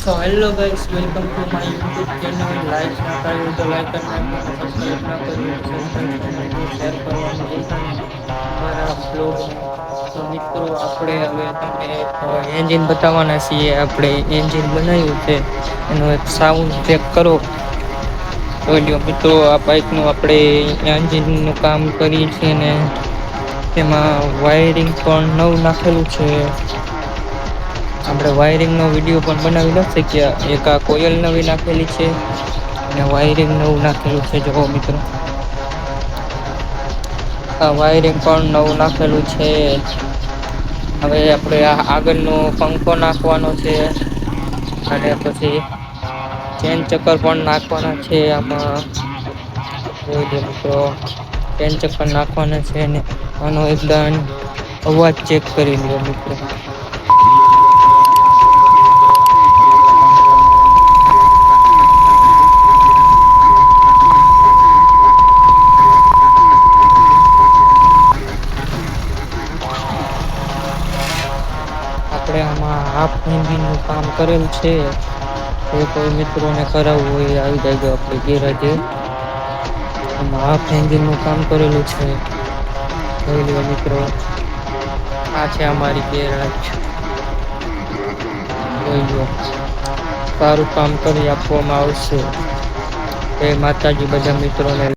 so hello guys welcome to my YouTube channel like ના કર્યું હોય તો લાઈક કરી નાખો અને સબસ્ક્રાઈબ ના કર્યું હોય તો સબસ્ક્રાઈબ કરી નાખો શેર કરવાનું ભૂલતા નહીં અમારા બ્લોગને તો મિત્રો આપણે હવે તમને એન્જિન બતાવવાના છીએ આપણે એન્જિન બનાવ્યું છે એનો એક સાઉન્ડ ચેક કરો તો લ્યો મિત્રો આ બાઈક નું આપણે એન્જિન નું કામ કરીએ છીએ ને તેમાં વાયરિંગ પણ નવું નાખેલું છે આપણે વાયરિંગ નો વિડીયો પણ બનાવી ન શકીએ એક આ કોયલ નવી નાખેલી છે અને વાયરિંગ નવું નાખેલું છે જો મિત્રો આ વાયરિંગ પણ નવું નાખેલું છે હવે આપણે આગળનો પંખો નાખવાનો છે અને પછી ચેન ચક્કર પણ નાખવાના છે આમાં જોઈ લો મિત્રો ચેન ચક્કર નાખવાના છે ને આનો એકદમ અવાજ ચેક કરી લ્યો મિત્રો આપણે આમાં હાફ એન્જિન નું કામ કરેલ છે એ કોઈ મિત્રોને કરાવવું હોય આવી જાયજો આપણે ગેરેજે આમાં હાફ એન્જિન નું કામ કરેલું છે જોઈ લ્યો મિત્રો આ છે અમારી ગેરેજ જોઈ લ્યો સારું કામ કરી આપવામાં આવશે જય માતાજી બધા મિત્રોને